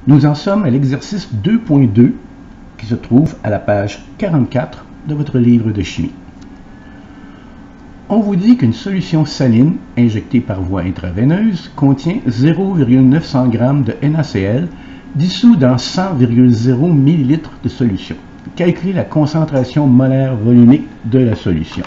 Nous en sommes à l'exercice 2.2 qui se trouve à la page 44 de votre livre de chimie. On vous dit qu'une solution saline injectée par voie intraveineuse contient 0,900 g de NaCl dissous dans 100,0 ml de solution. Calculez la concentration molaire volumique de la solution.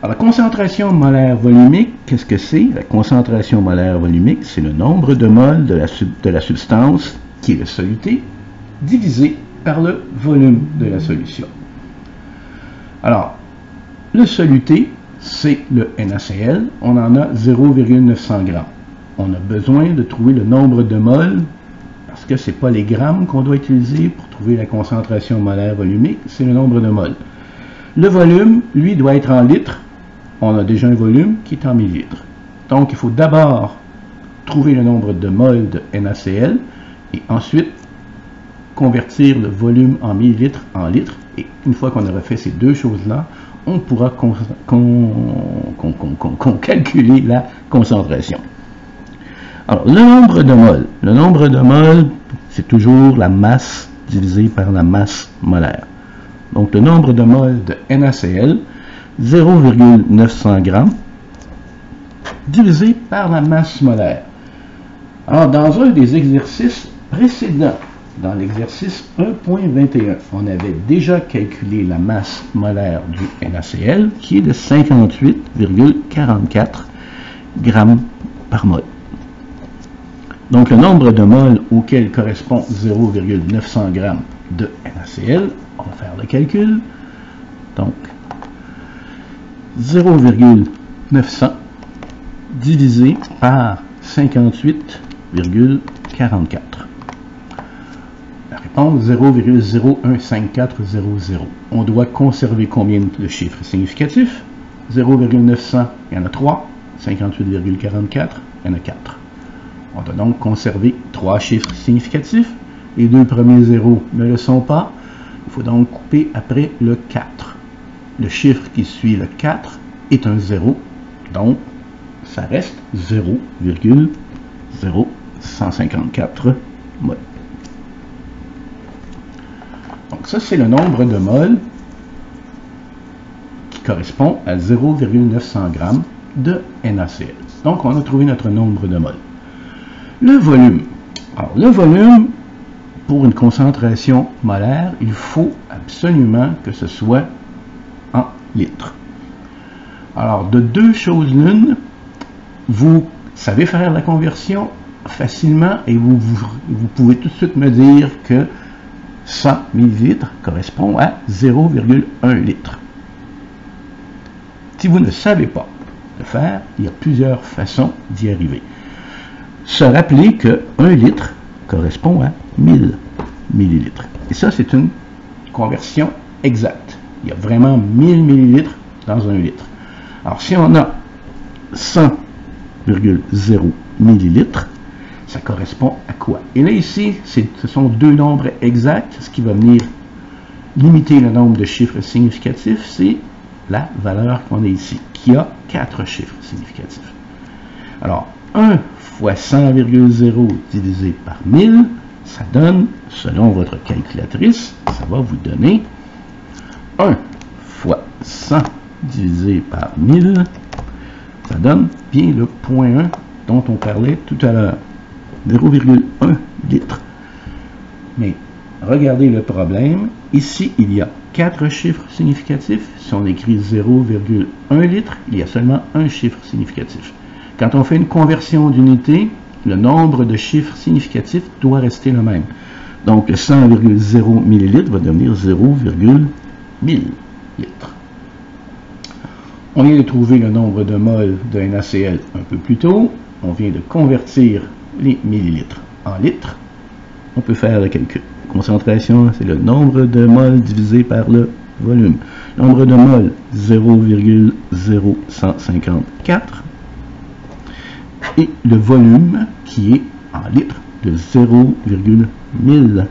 Alors, la concentration molaire volumique, qu'est-ce que c'est? La concentration molaire volumique, c'est le nombre de moles de la substance, qui est le soluté, divisé par le volume de la solution. Alors, le soluté, c'est le NaCl. On en a 0,900 g. On a besoin de trouver le nombre de moles, parce que ce n'est pas les grammes qu'on doit utiliser pour trouver la concentration molaire volumique, c'est le nombre de moles. Le volume, lui, doit être en litres. On a déjà un volume qui est en millilitres. Donc, il faut d'abord trouver le nombre de moles de NaCl et ensuite convertir le volume en millilitres en litres. Et une fois qu'on aura fait ces deux choses-là, on pourra calculer la concentration. Alors, le nombre de moles, c'est toujours la masse divisée par la masse molaire. Donc, le nombre de moles de NaCl, 0,900 g divisé par la masse molaire. Alors, dans un des exercices précédents, dans l'exercice 1.21, on avait déjà calculé la masse molaire du NaCl, qui est de 58,44 g par mol. Donc, le nombre de moles auquel correspond 0,900 g de NaCl, on va faire le calcul. Donc, 0,900 divisé par 58,44. La réponse 0,015400. On doit conserver combien de chiffres significatifs? 0,900, il y en a 3. 58,44, il y en a 4. On doit donc conserver 3 chiffres significatifs. Les deux premiers zéros ne le sont pas. Il faut donc couper après le 4. Le chiffre qui suit le 4 est un 0. Donc, ça reste 0,0154 moles. Donc, ça, c'est le nombre de moles qui correspond à 0,900 g de NaCl. Donc, on a trouvé notre nombre de moles. Le volume. Alors, le volume, pour une concentration molaire, il faut absolument que ce soit en litres. Alors, de deux choses l'une, vous savez faire la conversion facilement et vous pouvez tout de suite me dire que 100 ml correspond à 0,1 litre. Si vous ne savez pas le faire, il y a plusieurs façons d'y arriver. Se rappeler que 1 litre correspond à 1000 millilitres. Et ça, c'est une conversion exacte. Il y a vraiment 1000 millilitres dans 1 litre. Alors, si on a 100,0 millilitres, ça correspond à quoi? Et là, ici, ce sont deux nombres exacts. Ce qui va venir limiter le nombre de chiffres significatifs, c'est la valeur qu'on a ici, qui a 4 chiffres significatifs. Alors, 1 fois 100,0 divisé par 1000, ça donne, selon votre calculatrice, ça va vous donner 1 fois 100 divisé par 1000, ça donne bien le 0,1 dont on parlait tout à l'heure, 0,1 litre. Mais regardez le problème, ici il y a 4 chiffres significatifs. Si on écrit 0,1 litre, il y a seulement un chiffre significatif. Quand on fait une conversion d'unité, le nombre de chiffres significatifs doit rester le même. Donc, 100,0 ml va devenir 0,1000 litres. On vient de trouver le nombre de moles de NaCl un peu plus tôt. On vient de convertir les millilitres en litres. On peut faire le calcul. Concentration, c'est le nombre de moles divisé par le volume. Nombre de moles, 0,0154. Et le volume qui est en litres de 0,1000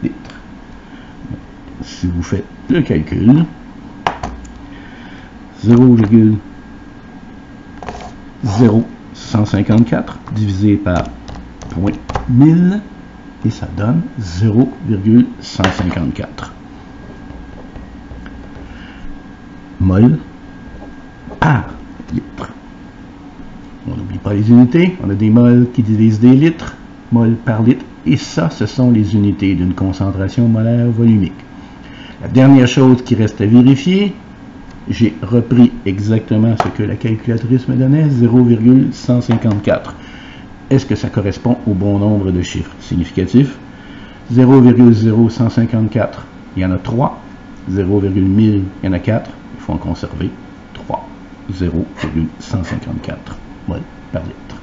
litres. Si vous faites le calcul, 0,0154 divisé par 0.1000 et ça donne 0,154 mol par litre. On n'oublie pas les unités, on a des mols qui divisent des litres, mol par litre, et ça, ce sont les unités d'une concentration molaire volumique. La dernière chose qui reste à vérifier, j'ai repris exactement ce que la calculatrice me donnait, 0,154. Est-ce que ça correspond au bon nombre de chiffres significatifs? 0,0154, il y en a 3. 0,1000, il y en a 4. Il faut en conserver 3. 0,154 mol par litre.